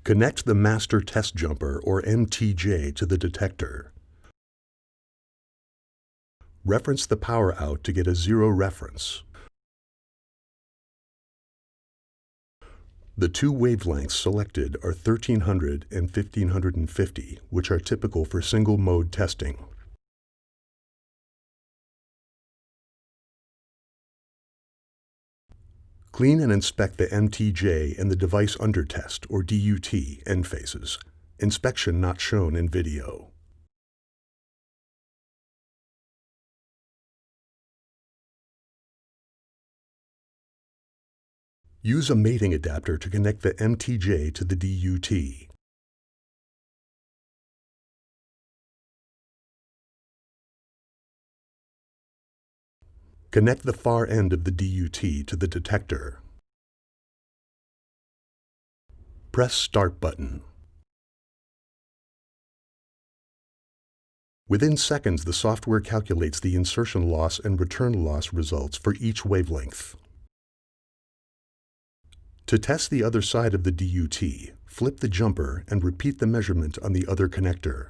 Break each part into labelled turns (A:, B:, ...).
A: Connect the master test jumper, or MTJ, to the detector. Reference the power out to get a zero reference. The two wavelengths selected are 1300 and 1550, which are typical for single-mode testing. Clean and inspect the MTJ and the device under test, or DUT, end faces. Inspection not shown in video. Use a mating adapter to connect the MTJ to the DUT. Connect the far end of the DUT to the detector. Press Start button. Within seconds, the software calculates the insertion loss and return loss results for each wavelength. To test the other side of the DUT, flip the jumper and repeat the measurement on the other connector.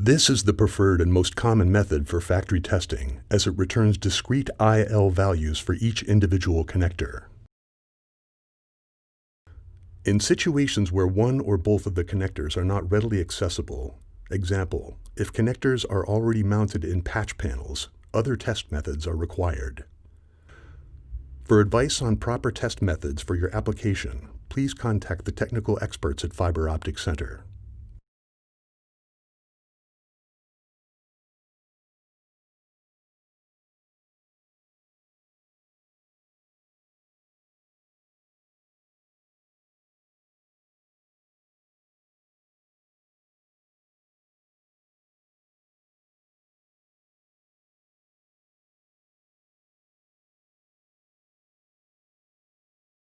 A: This is the preferred and most common method for factory testing, as it returns discrete IL values for each individual connector. In situations where one or both of the connectors are not readily accessible, example, if connectors are already mounted in patch panels, other test methods are required. For advice on proper test methods for your application, please contact the technical experts at Fiber Optic Center.